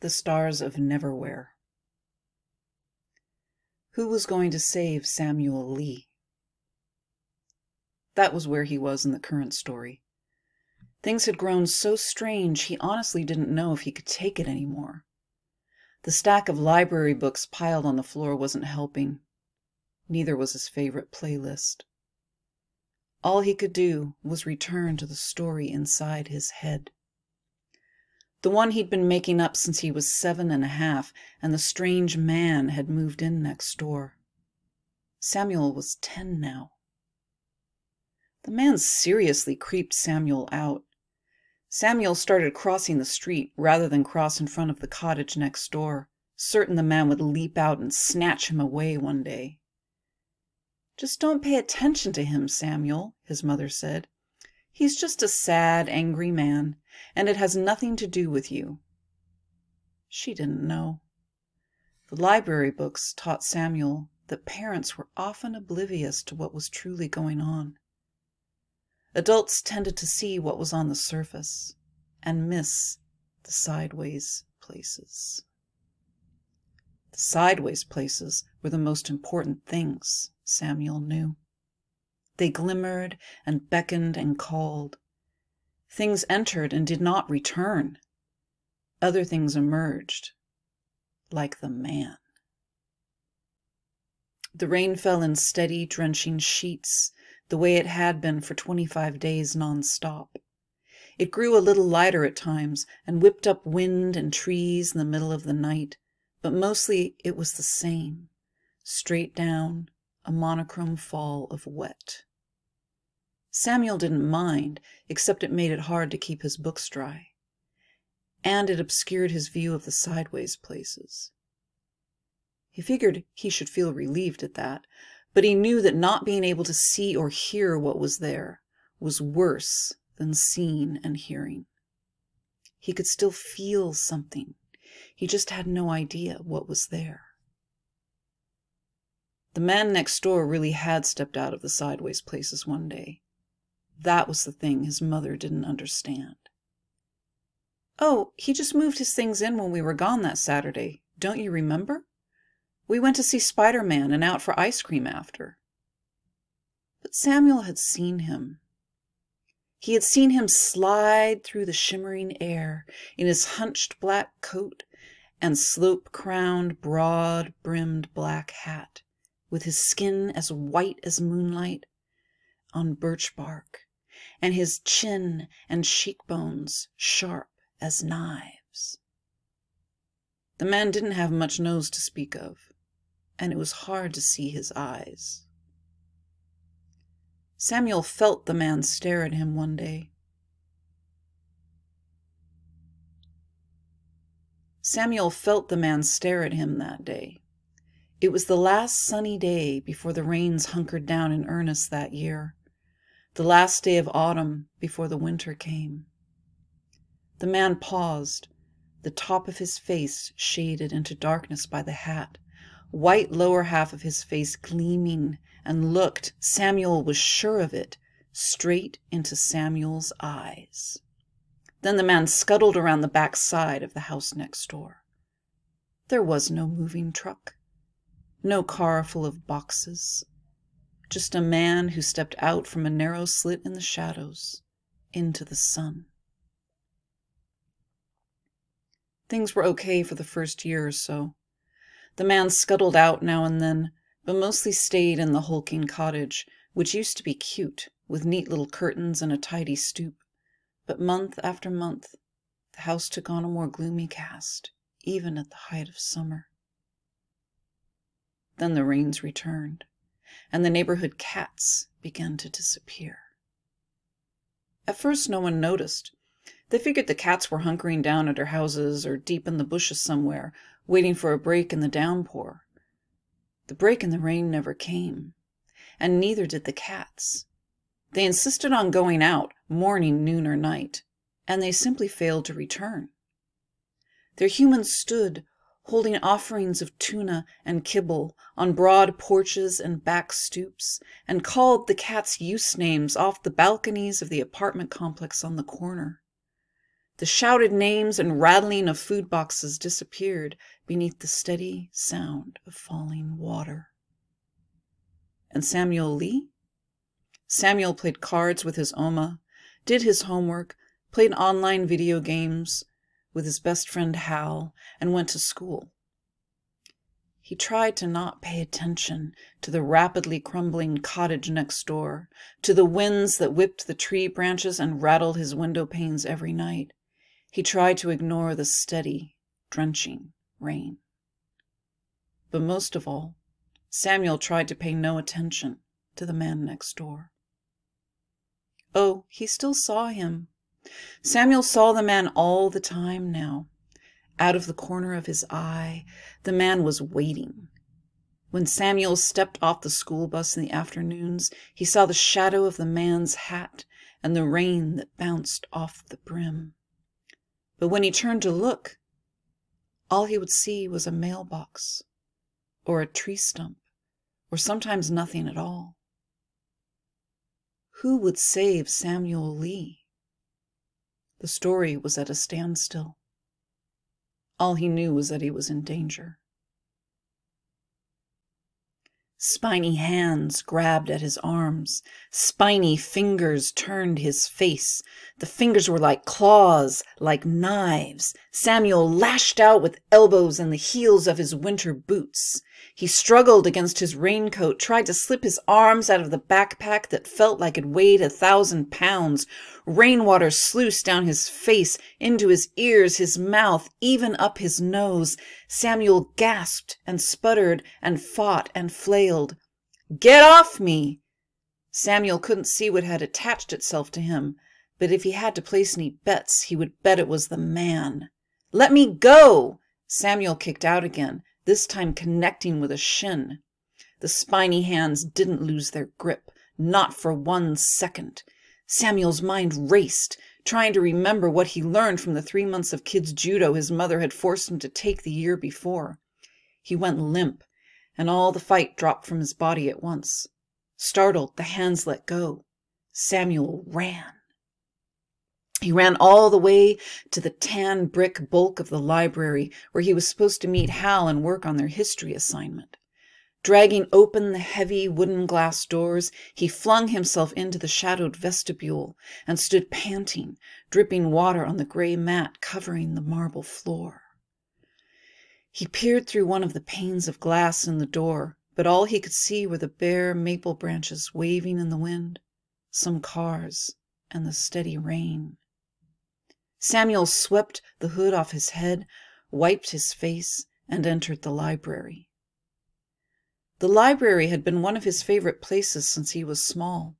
The Stars of Neverwhere. Who was going to save Samuel Lee? That was where he was in the current story. Things had grown so strange he honestly didn't know if he could take it anymore. The stack of library books piled on the floor wasn't helping. Neither was his favorite playlist. All he could do was return to the story inside his head. The one he'd been making up since he was 7.5, and the strange man had moved in next door. Samuel was 10 now. The man seriously creeped Samuel out. Samuel started crossing the street rather than cross in front of the cottage next door, certain the man would leap out and snatch him away one day. "Just don't pay attention to him, Samuel," his mother said. "He's just a sad, angry man, and it has nothing to do with you." She didn't know. The library books taught Samuel that parents were often oblivious to what was truly going on. Adults tended to see what was on the surface and miss the sideways places. The sideways places were the most important things, Samuel knew. They glimmered and beckoned and called. Things entered and did not return. Other things emerged, like the man. The rain fell in steady, drenching sheets, the way it had been for 25 days non-stop. It grew a little lighter at times and whipped up wind and trees in the middle of the night, but mostly it was the same, straight down, a monochrome fall of wet. Samuel didn't mind, except it made it hard to keep his books dry. And it obscured his view of the sideways places. He figured he should feel relieved at that, but he knew that not being able to see or hear what was there was worse than seeing and hearing. He could still feel something. He just had no idea what was there. The man next door really had stepped out of the sideways places one day. That was the thing his mother didn't understand. "Oh, he just moved his things in when we were gone that Saturday. Don't you remember? We went to see Spider-Man and out for ice cream after." But Samuel had seen him. He had seen him slide through the shimmering air in his hunched black coat and slope-crowned, broad-brimmed black hat, with his skin as white as moonlight on birch bark, and his chin and cheekbones sharp as knives. The man didn't have much nose to speak of, and it was hard to see his eyes. Samuel felt the man stare at him one day. Samuel felt the man stare at him that day. It was the last sunny day before the rains hunkered down in earnest that year, the last day of autumn before the winter came. The man paused, the top of his face shaded into darkness by the hat, white lower half of his face gleaming, and looked, Samuel was sure of it, straight into Samuel's eyes. Then the man scuttled around the back side of the house next door. There was no moving truck, no car full of boxes, just a man who stepped out from a narrow slit in the shadows into the sun. Things were okay for the first year or so. The man scuttled out now and then, but mostly stayed in the hulking cottage, which used to be cute, with neat little curtains and a tidy stoop. But month after month, the house took on a more gloomy cast, even at the height of summer. Then the rains returned, and the neighborhood cats began to disappear. At first no one noticed. They figured the cats were hunkering down at their houses or deep in the bushes somewhere, waiting for a break in the downpour. The break in the rain never came, and neither did the cats. They insisted on going out, morning, noon, or night, and they simply failed to return. Their humans stood, holding offerings of tuna and kibble on broad porches and back stoops, and called the cats' use names off the balconies of the apartment complex on the corner. The shouted names and rattling of food boxes disappeared beneath the steady sound of falling water. And Samuel Lee? Samuel played cards with his Oma, did his homework, played online video games with his best friend Hal, and went to school. He tried to not pay attention to the rapidly crumbling cottage next door, to the winds that whipped the tree branches and rattled his window panes every night. He tried to ignore the steady, drenching rain. But most of all, Samuel tried to pay no attention to the man next door. Oh, he still saw him. Samuel saw the man all the time now. Out of the corner of his eye, the man was waiting. When Samuel stepped off the school bus in the afternoons, he saw the shadow of the man's hat and the rain that bounced off the brim. But when he turned to look, all he would see was a mailbox, or a tree stump, or sometimes nothing at all. Who would save Samuel Lee? The story was at a standstill. All he knew was that he was in danger. Spiny hands grabbed at his arms. Spiny fingers turned his face. The fingers were like claws, like knives. Samuel lashed out with elbows and the heels of his winter boots. He struggled against his raincoat, tried to slip his arms out of the backpack that felt like it weighed 1,000 pounds. Rainwater sluiced down his face, into his ears, his mouth, even up his nose. Samuel gasped and sputtered and fought and flailed. "Get off me!" Samuel couldn't see what had attached itself to him, but if he had to place any bets, he would bet it was the man. "Let me go!" Samuel kicked out again, this time connecting with a shin. The spiny hands didn't lose their grip, not for 1 second. Samuel's mind raced, trying to remember what he learned from the 3 months of kids' judo his mother had forced him to take the year before. He went limp, and all the fight dropped from his body at once. Startled, the hands let go. Samuel ran. He ran all the way to the tan brick bulk of the library, where he was supposed to meet Hal and work on their history assignment. Dragging open the heavy wooden glass doors, he flung himself into the shadowed vestibule and stood panting, dripping water on the gray mat covering the marble floor. He peered through one of the panes of glass in the door, but all he could see were the bare maple branches waving in the wind, some cars, and the steady rain. Samuel swept the hood off his head, wiped his face, and entered the library. The library had been one of his favorite places since he was small.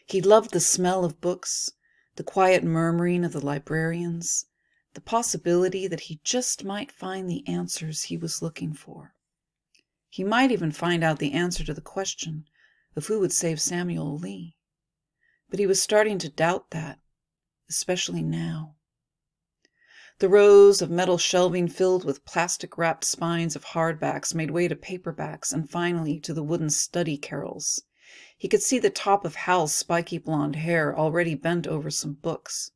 He loved the smell of books, the quiet murmuring of the librarians, the possibility that he just might find the answers he was looking for. He might even find out the answer to the question of who would save Samuel Lee. But he was starting to doubt that, especially now. The rows of metal shelving filled with plastic-wrapped spines of hardbacks made way to paperbacks and finally to the wooden study carrels. He could see the top of Hal's spiky blonde hair already bent over some books.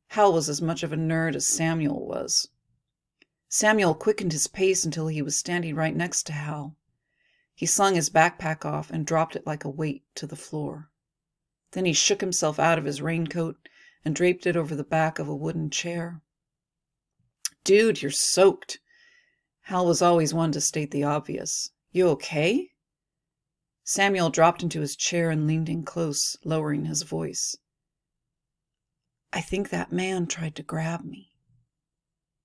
Hal was as much of a nerd as Samuel was. Samuel quickened his pace until he was standing right next to Hal. He slung his backpack off and dropped it like a weight to the floor. Then he shook himself out of his raincoat and draped it over the back of a wooden chair. "Dude, you're soaked." Hal was always one to state the obvious. "You okay?" Samuel dropped into his chair and leaned in close, lowering his voice. "I think that man tried to grab me."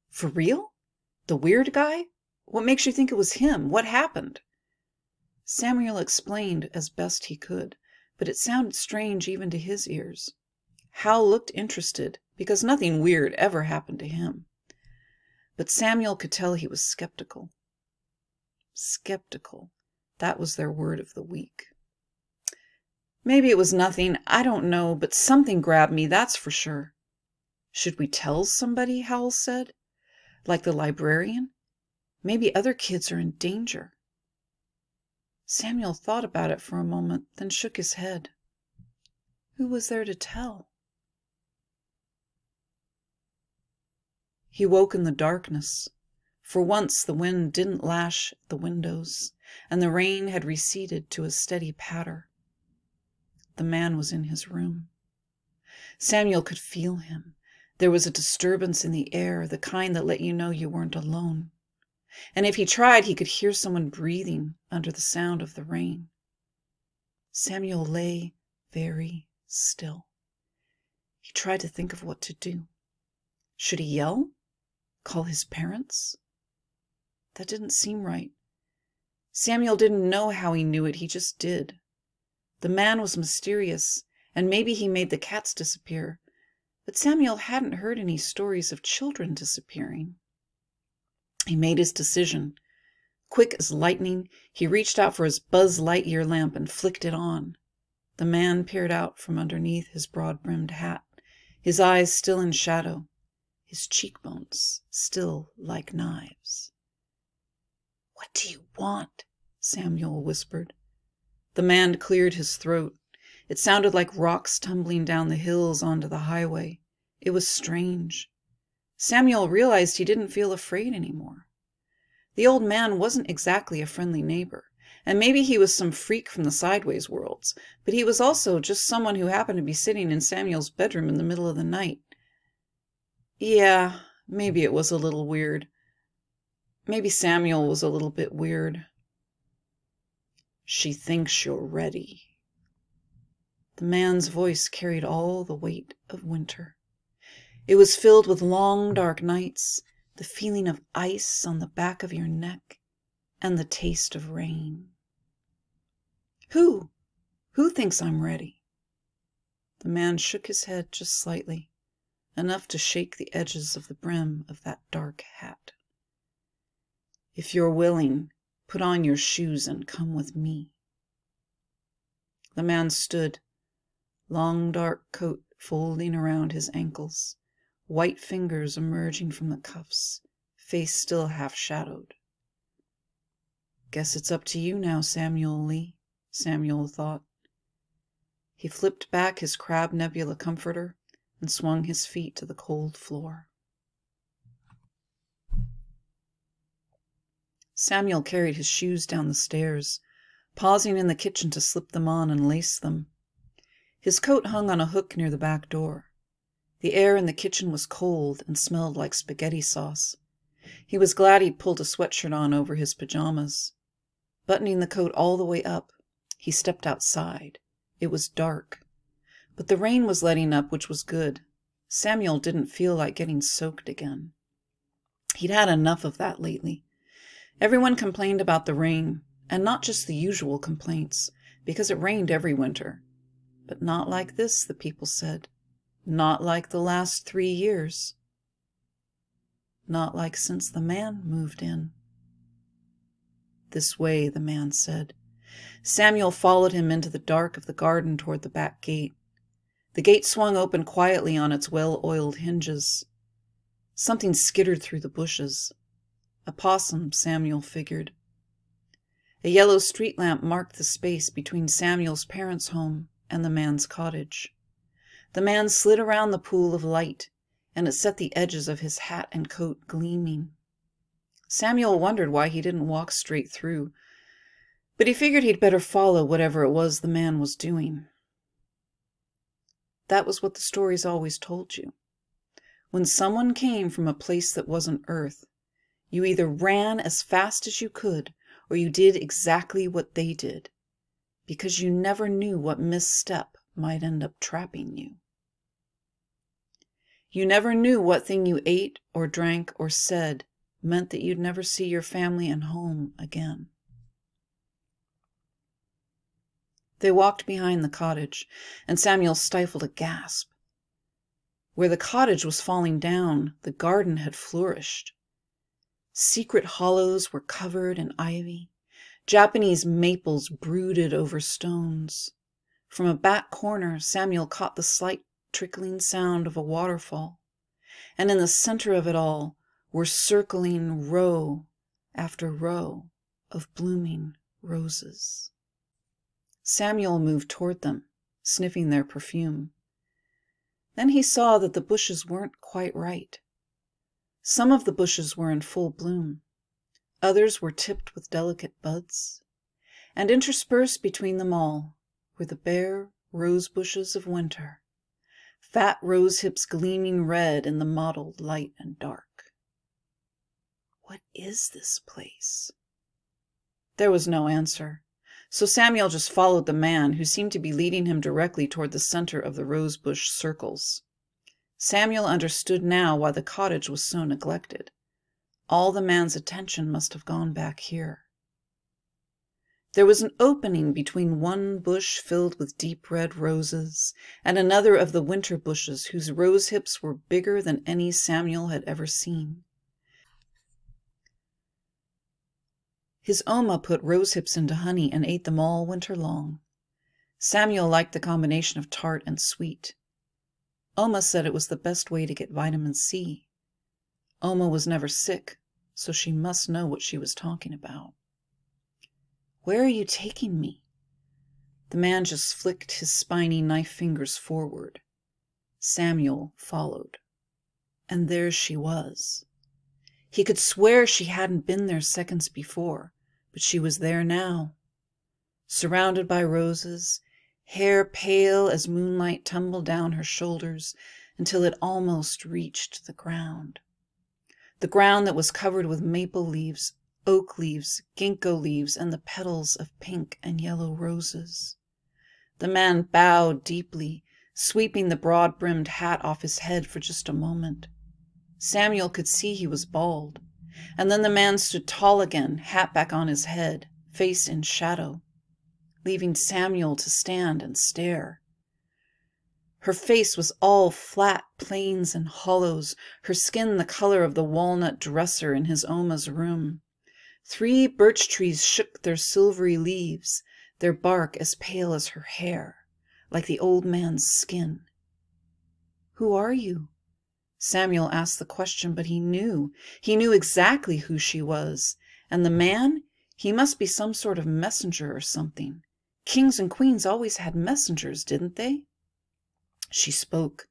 "For real? The weird guy? What makes you think it was him? What happened?" Samuel explained as best he could, but it sounded strange even to his ears. Hal looked interested, because nothing weird ever happened to him. But Samuel could tell he was skeptical. Skeptical. That was their word of the week. "Maybe it was nothing. I don't know, but something grabbed me, that's for sure." "Should we tell somebody?" Hal said. "Like the librarian? Maybe other kids are in danger." Samuel thought about it for a moment, then shook his head. Who was there to tell? He woke in the darkness. For once the wind didn't lash at the windows, and the rain had receded to a steady patter. The man was in his room. Samuel could feel him. There was a disturbance in the air, the kind that let you know you weren't alone. And if he tried, he could hear someone breathing under the sound of the rain. Samuel lay very still. He tried to think of what to do. Should he yell? Call his parents? That didn't seem right. Samuel didn't know how he knew it, he just did. The man was mysterious, and maybe he made the cats disappear, but Samuel hadn't heard any stories of children disappearing. He made his decision. Quick as lightning, he reached out for his Buzz Lightyear lamp and flicked it on. The man peered out from underneath his broad-brimmed hat, his eyes still in shadow, his cheekbones still like knives. "What do you want?" Samuel whispered. The man cleared his throat. It sounded like rocks tumbling down the hills onto the highway. It was strange. Samuel realized he didn't feel afraid anymore. The old man wasn't exactly a friendly neighbor, and maybe he was some freak from the sideways worlds, but he was also just someone who happened to be sitting in Samuel's bedroom in the middle of the night. Yeah, maybe it was a little weird. Maybe Samuel was a little bit weird. "She thinks you're ready." The man's voice carried all the weight of winter. It was filled with long, dark nights, the feeling of ice on the back of your neck, and the taste of rain. Who thinks I'm ready?" The man shook his head just slightly, enough to shake the edges of the brim of that dark hat. "If you're willing, put on your shoes and come with me." The man stood, long dark coat folding around his ankles, white fingers emerging from the cuffs, face still half-shadowed. "Guess it's up to you now, Samuel Lee," Samuel thought. He flipped back his Crab Nebula comforter and swung his feet to the cold floor. Samuel carried his shoes down the stairs, pausing in the kitchen to slip them on and lace them. His coat hung on a hook near the back door. The air in the kitchen was cold and smelled like spaghetti sauce. He was glad he'd pulled a sweatshirt on over his pajamas. Buttoning the coat all the way up, he stepped outside. It was dark, but the rain was letting up, which was good. Samuel didn't feel like getting soaked again. He'd had enough of that lately. Everyone complained about the rain, and not just the usual complaints, because it rained every winter. But not like this, the people said. Not like the last 3 years. Not like since the man moved in. "This way," the man said. Samuel followed him into the dark of the garden toward the back gate. The gate swung open quietly on its well-oiled hinges. Something skittered through the bushes. A possum, Samuel figured. A yellow street lamp marked the space between Samuel's parents' home and the man's cottage. The man slid around the pool of light, and it set the edges of his hat and coat gleaming. Samuel wondered why he didn't walk straight through, but he figured he'd better follow whatever it was the man was doing. That was what the stories always told you. When someone came from a place that wasn't Earth, you either ran as fast as you could, or you did exactly what they did, because you never knew what misstep might end up trapping you. You never knew what thing you ate or drank or said meant that you'd never see your family and home again. They walked behind the cottage, and Samuel stifled a gasp. Where the cottage was falling down, the garden had flourished. Secret hollows were covered in ivy. Japanese maples brooded over stones. From a back corner, Samuel caught the slight trickling sound of a waterfall. And in the center of it all were circling row after row of blooming roses. Samuel moved toward them, sniffing their perfume. Then he saw that the bushes weren't quite right. Some of the bushes were in full bloom. Others were tipped with delicate buds. And interspersed between them all were the bare rose bushes of winter, fat rose hips gleaming red in the mottled light and dark. What is this place? There was no answer, so Samuel just followed the man, who seemed to be leading him directly toward the center of the rosebush circles. Samuel understood now why the cottage was so neglected. All the man's attention must have gone back here. There was an opening between one bush filled with deep red roses and another of the winter bushes whose rose hips were bigger than any Samuel had ever seen. His Oma put rose hips into honey and ate them all winter long. Samuel liked the combination of tart and sweet. Oma said it was the best way to get vitamin C. Oma was never sick, so she must know what she was talking about. Where are you taking me? The man just flicked his spiny knife fingers forward. Samuel followed. And there she was. He could swear she hadn't been there seconds before, but she was there now. Surrounded by roses, hair pale as moonlight tumbled down her shoulders until it almost reached the ground. The ground that was covered with maple leaves, oak leaves, ginkgo leaves, and the petals of pink and yellow roses. The man bowed deeply, sweeping the broad-brimmed hat off his head for just a moment. Samuel could see he was bald, and then the man stood tall again, hat back on his head, face in shadow, leaving Samuel to stand and stare. Her face was all flat plains and hollows, her skin the color of the walnut dresser in his Oma's room. 3 birch trees shook their silvery leaves, their bark as pale as her hair, like the old man's skin. "Who are you?" Samuel asked the question, but he knew. He knew exactly who she was. And the man, he must be some sort of messenger or something. Kings and queens always had messengers, didn't they? She spoke.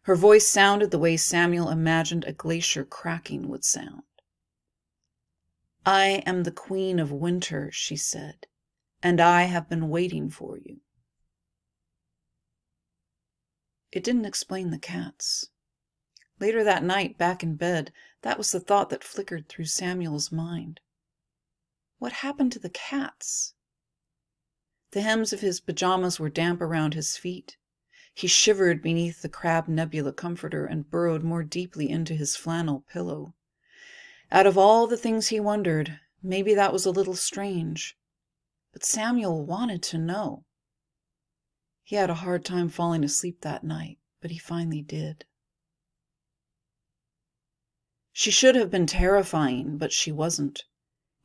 Her voice sounded the way Samuel imagined a glacier cracking would sound. "I am the Queen of Winter," she said, "and I have been waiting for you." It didn't explain the cats. Later that night, back in bed, that was the thought that flickered through Samuel's mind. What happened to the cats? The hems of his pajamas were damp around his feet. He shivered beneath the Crab Nebula comforter and burrowed more deeply into his flannel pillow. Out of all the things he wondered, maybe that was a little strange. But Samuel wanted to know. He had a hard time falling asleep that night, but he finally did. She should have been terrifying, but she wasn't.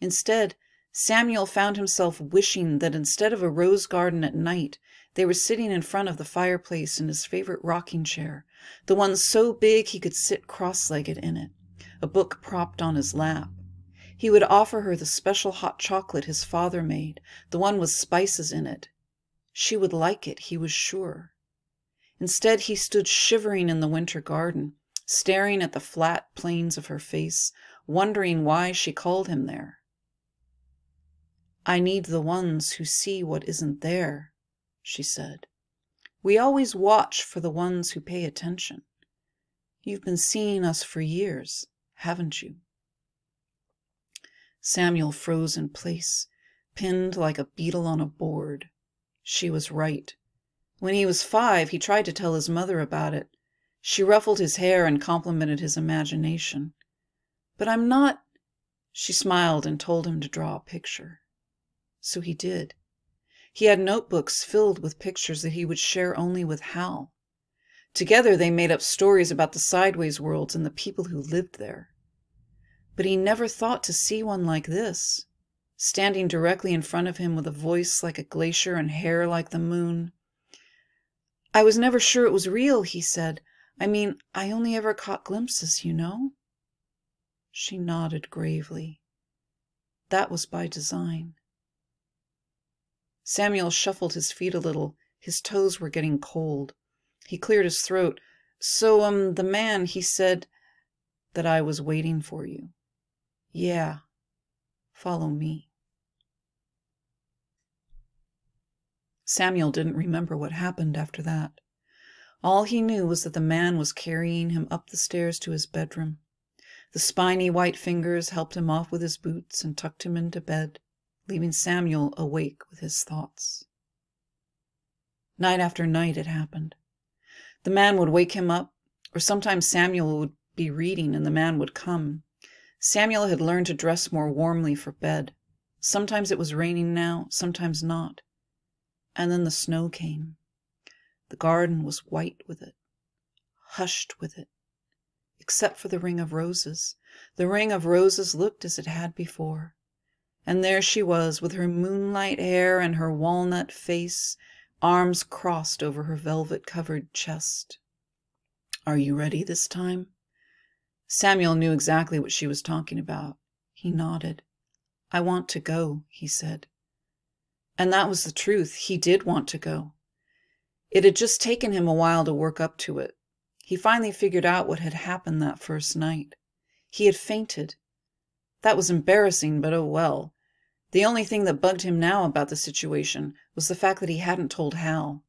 Instead, Samuel found himself wishing that instead of a rose garden at night, they were sitting in front of the fireplace in his favorite rocking chair, the one so big he could sit cross-legged in it, a book propped on his lap. He would offer her the special hot chocolate his father made, the one with spices in it. She would like it, he was sure. Instead, he stood shivering in the winter garden, staring at the flat plains of her face, wondering why she called him there. "I need the ones who see what isn't there," she said. "We always watch for the ones who pay attention. You've been seeing us for years, haven't you?" Samuel froze in place, pinned like a beetle on a board. She was right. When he was 5, he tried to tell his mother about it. She ruffled his hair and complimented his imagination. "But I'm not—" She smiled and told him to draw a picture. So he did. He had notebooks filled with pictures that he would share only with Hal. Together they made up stories about the sideways worlds and the people who lived there. But he never thought to see one like this, standing directly in front of him with a voice like a glacier and hair like the moon. "I was never sure it was real," he said. "I mean, I only ever caught glimpses, you know?" She nodded gravely. That was by design. Samuel shuffled his feet a little. His toes were getting cold. He cleared his throat. "So, the man, he said—" that I was waiting for you. Yeah, follow me." Samuel didn't remember what happened after that. All he knew was that the man was carrying him up the stairs to his bedroom. The spiny white fingers helped him off with his boots and tucked him into bed, leaving Samuel awake with his thoughts. Night after night it happened. The man would wake him up, or sometimes Samuel would be reading and the man would come. Samuel had learned to dress more warmly for bed. Sometimes it was raining now, sometimes not. And then the snow came. The garden was white with it, hushed with it, except for the ring of roses. The ring of roses looked as it had before. And there she was, with her moonlight hair and her walnut face, arms crossed over her velvet-covered chest. "Are you ready this time?" Samuel knew exactly what she was talking about. He nodded. "I want to go," he said. And that was the truth. He did want to go. It had just taken him a while to work up to it. He finally figured out what had happened that first night. He had fainted. That was embarrassing, but oh well. The only thing that bugged him now about the situation was the fact that he hadn't told Hal.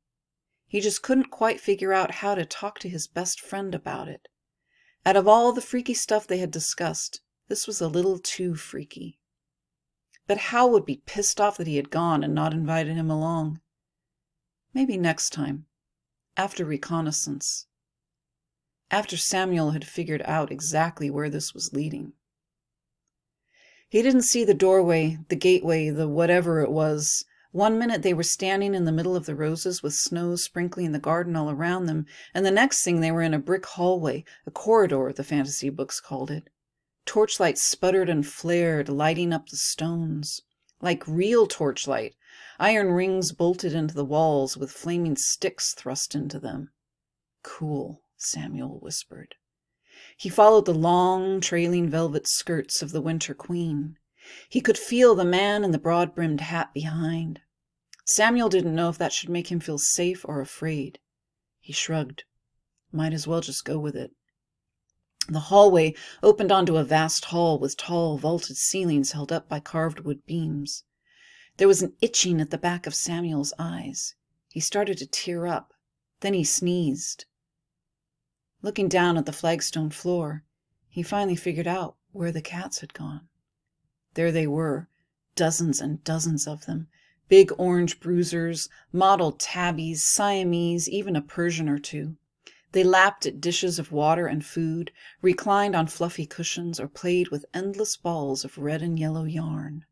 He just couldn't quite figure out how to talk to his best friend about it. Out of all the freaky stuff they had discussed, this was a little too freaky. But Hal would be pissed off that he had gone and not invited him along. Maybe next time, after reconnaissance. After Samuel had figured out exactly where this was leading. He didn't see the doorway, the gateway, the whatever it was. One minute they were standing in the middle of the roses with snow sprinkling the garden all around them, and the next thing they were in a brick hallway, a corridor, the fantasy books called it. Torchlight sputtered and flared, lighting up the stones. Like real torchlight, iron rings bolted into the walls with flaming sticks thrust into them. "Cool," Samuel whispered. He followed the long, trailing velvet skirts of the Winter Queen. He could feel the man in the broad-brimmed hat behind. Samuel didn't know if that should make him feel safe or afraid. He shrugged. Might as well just go with it. The hallway opened onto a vast hall with tall, vaulted ceilings held up by carved wood beams. There was an itching at the back of Samuel's eyes. He started to tear up. Then he sneezed. Looking down at the flagstone floor, he finally figured out where the cats had gone. There they were, dozens and dozens of them. Big orange bruisers, mottled tabbies, Siamese, even a Persian or two. They lapped at dishes of water and food, reclined on fluffy cushions, or played with endless balls of red and yellow yarn.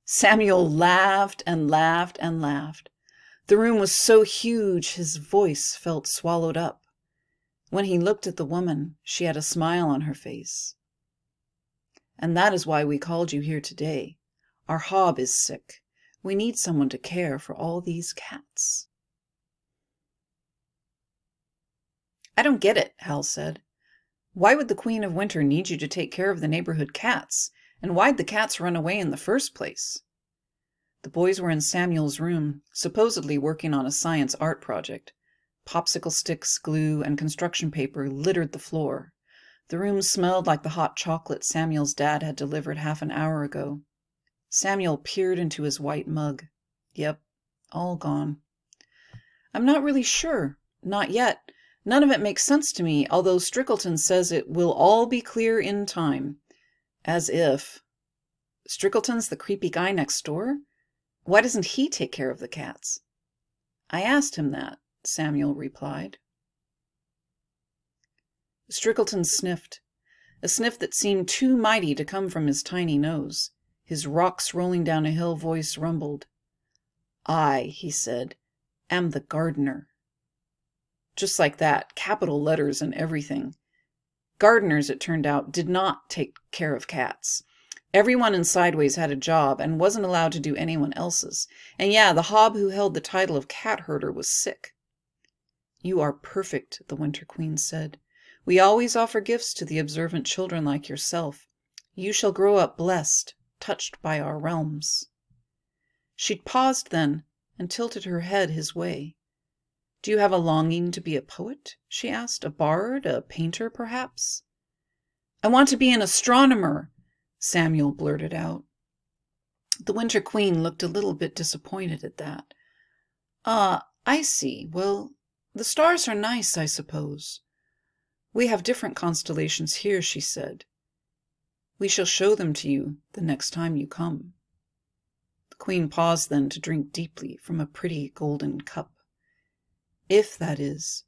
Samuel laughed and laughed and laughed. The room was so huge his voice felt swallowed up. When he looked at the woman, she had a smile on her face. "And that is why we called you here today. Our hob is sick. We need someone to care for all these cats." "I don't get it," Hal said. "Why would the Queen of Winter need you to take care of the neighborhood cats? And why'd the cats run away in the first place?" The boys were in Samuel's room, supposedly working on a science art project. Popsicle sticks, glue, and construction paper littered the floor. The room smelled like the hot chocolate Samuel's dad had delivered half an hour ago. Samuel peered into his white mug. Yep, all gone. "I'm not really sure. Not yet. None of it makes sense to me, although Strickleton says it will all be clear in time." As if. Strickleton's the creepy guy next door? Why doesn't he take care of the cats? "I asked him that," Samuel replied. Strickleton sniffed, a sniff that seemed too mighty to come from his tiny nose. His rocks rolling down a hill voice rumbled. "I," he said, "am the gardener." Just like that, capital letters and everything. Gardeners, it turned out, did not take care of cats. Everyone in Sideways had a job and wasn't allowed to do anyone else's. And yeah, the hob who held the title of cat herder was sick. "You are perfect," the Winter Queen said. "We always offer gifts to the observant children like yourself. You shall grow up blessed, touched by our realms." She'd paused then and tilted her head his way. "Do you have a longing to be a poet?" she asked. "A bard? A painter, perhaps?" I want to be an astronomer, Samuel blurted out. The Winter Queen looked a little bit disappointed at that. Ah, I see. Well, the stars are nice, I suppose. We have different constellations here, she said. We shall show them to you the next time you come. The Queen paused then to drink deeply from a pretty golden cup. If, that is,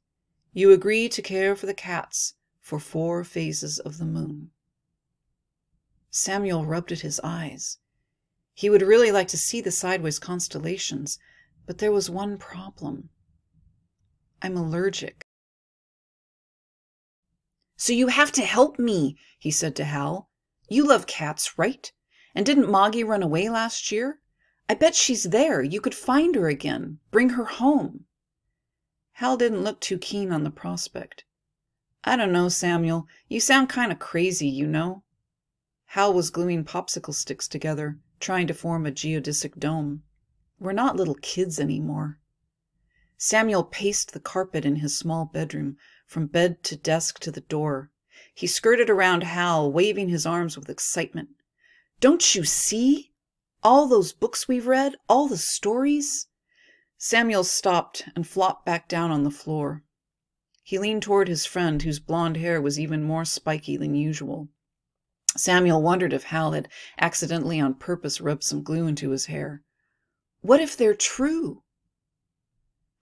you agree to care for the cats for 4 phases of the moon. Samuel rubbed at his eyes. He would really like to see the sideways constellations, but there was one problem. I'm allergic. So you have to help me, he said to Hal. You love cats, right? And didn't Moggy run away last year? I bet she's there. You could find her again. Bring her home. Hal didn't look too keen on the prospect. I don't know, Samuel. You sound kind of crazy, you know. Hal was gluing popsicle sticks together, trying to form a geodesic dome. We're not little kids anymore. Samuel paced the carpet in his small bedroom, from bed to desk to the door. He skirted around Hal, waving his arms with excitement. Don't you see? All those books we've read, all the stories. Samuel stopped and flopped back down on the floor. He leaned toward his friend, whose blonde hair was even more spiky than usual. Samuel wondered if Hal had accidentally on purpose rubbed some glue into his hair. What if they're true?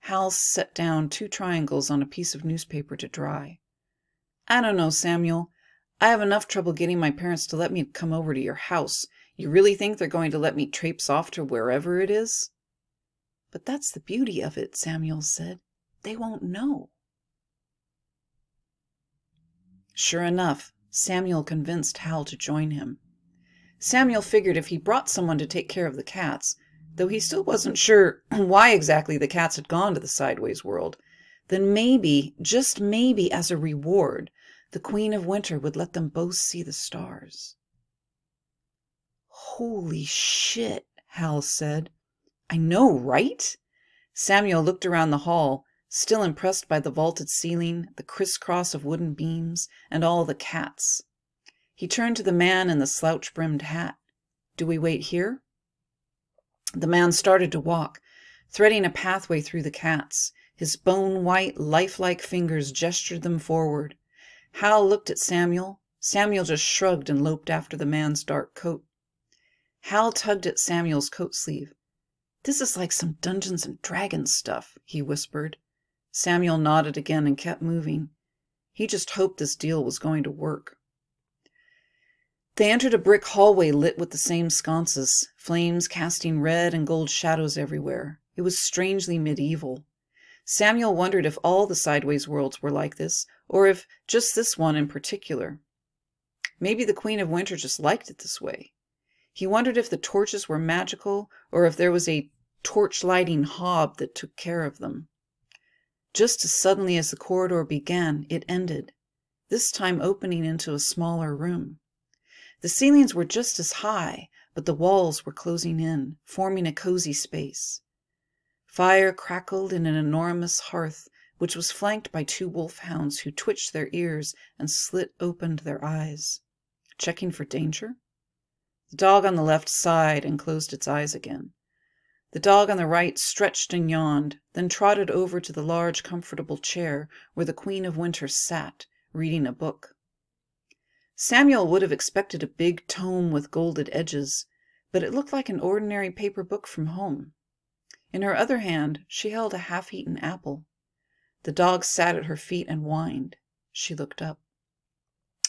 Hal set down 2 triangles on a piece of newspaper to dry. I don't know, Samuel. I have enough trouble getting my parents to let me come over to your house. You really think they're going to let me traipse off to wherever it is? But that's the beauty of it, Samuel said. They won't know. Sure enough, Samuel convinced Hal to join him. Samuel figured if he brought someone to take care of the cats, though he still wasn't sure why exactly the cats had gone to the sideways world, then maybe, just maybe as a reward, the Queen of Winter would let them both see the stars. Holy shit, Hal said. I know, right? Samuel looked around the hall, still impressed by the vaulted ceiling, the crisscross of wooden beams, and all the cats. He turned to the man in the slouch-brimmed hat. Do we wait here? The man started to walk, threading a pathway through the cats. His bone-white, lifelike fingers gestured them forward. Hal looked at Samuel. Samuel just shrugged and loped after the man's dark coat. Hal tugged at Samuel's coat sleeve. This is like some Dungeons and Dragons stuff, he whispered. Samuel nodded again and kept moving. He just hoped this deal was going to work. They entered a brick hallway lit with the same sconces, flames casting red and gold shadows everywhere. It was strangely medieval. Samuel wondered if all the sideways worlds were like this, or if just this one in particular. Maybe the Queen of Winter just liked it this way. He wondered if the torches were magical, or if there was a torch-lighting hob that took care of them. Just as suddenly as the corridor began, it ended, this time opening into a smaller room. The ceilings were just as high, but the walls were closing in, forming a cozy space. Fire crackled in an enormous hearth, which was flanked by 2 wolfhounds who twitched their ears and slit opened their eyes. Checking for danger? The dog on the left sighed and closed its eyes again. The dog on the right stretched and yawned, then trotted over to the large, comfortable chair where the Queen of Winter sat, reading a book. Samuel would have expected a big tome with golded edges, but it looked like an ordinary paper book from home. In her other hand, she held a half-eaten apple. The dog sat at her feet and whined. She looked up.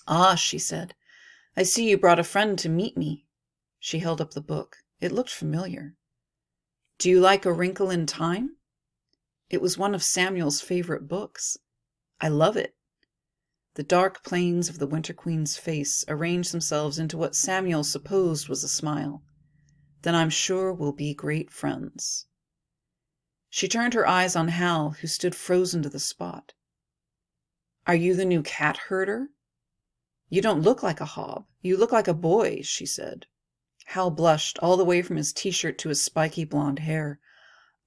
Ah, she said, I see you brought a friend to meet me. She held up the book. It looked familiar. Do you like A Wrinkle in Time? It was one of Samuel's favorite books. I love it. The dark planes of the Winter Queen's face arranged themselves into what Samuel supposed was a smile. Then I'm sure we'll be great friends. She turned her eyes on Hal, who stood frozen to the spot. Are you the new cat herder? You don't look like a hob. You look like a boy, she said. Hal blushed, all the way from his t-shirt to his spiky blonde hair.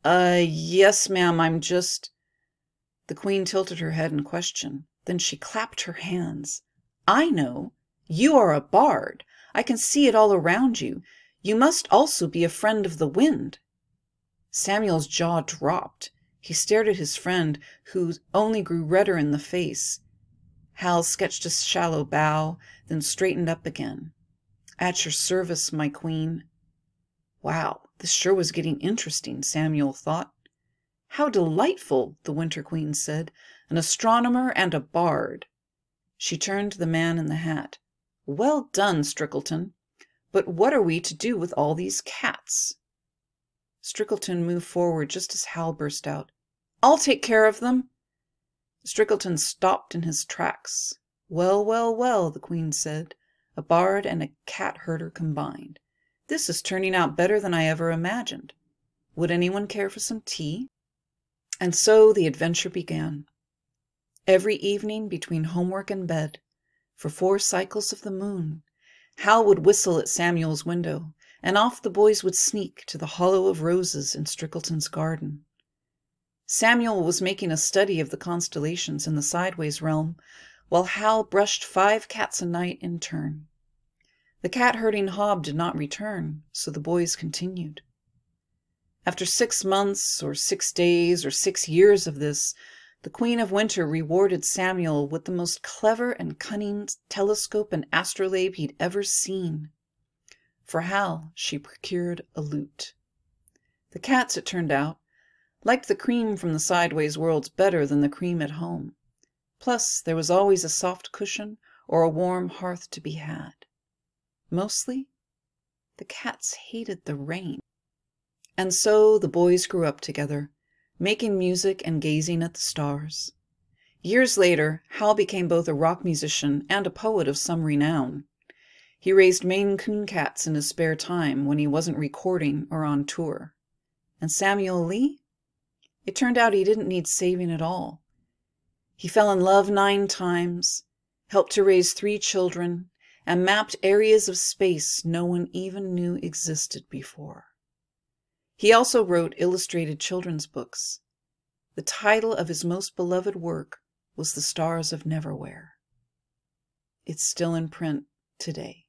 Yes, ma'am, I'm just... The Queen tilted her head in question. Then she clapped her hands. I know. You are a bard. I can see it all around you. You must also be a friend of the wind." Samuel's jaw dropped. He stared at his friend, who only grew redder in the face. Hal sketched a shallow bow, then straightened up again. "At your service, my queen." Wow, this sure was getting interesting, Samuel thought. "How delightful," the Winter Queen said. "An astronomer and a bard." She turned to the man in the hat. "Well done, Strickleton. But what are we to do with all these cats?" Strickleton moved forward just as Hal burst out, "I'll take care of them." Strickleton stopped in his tracks. "Well, well, well," the Queen said. "A bard and a cat herder combined. This is turning out better than I ever imagined. Would anyone care for some tea?" And so the adventure began. Every evening between homework and bed, for 4 cycles of the moon, Hal would whistle at Samuel's window, and off the boys would sneak to the Hollow of Roses in Strickleton's garden. Samuel was making a study of the constellations in the Sideways realm, while Hal brushed 5 cats a night in turn. The cat-herding hob did not return, so the boys continued. After 6 months, or 6 days, or 6 years of this, the Queen of Winter rewarded Samuel with the most clever and cunning telescope and astrolabe he'd ever seen. For Hal, she procured a lute. The cats, it turned out, liked the cream from the Sideways worlds better than the cream at home. Plus, there was always a soft cushion or a warm hearth to be had. Mostly, the cats hated the rain. And so the boys grew up together, making music and gazing at the stars. Years later, Hal became both a rock musician and a poet of some renown. He raised Maine Coon cats in his spare time when he wasn't recording or on tour. And Samuel Lee? It turned out he didn't need saving at all. He fell in love 9 times, helped to raise 3 children, and mapped areas of space no one even knew existed before. He also wrote illustrated children's books. The title of his most beloved work was The Stars of Neverwhere. It's still in print today.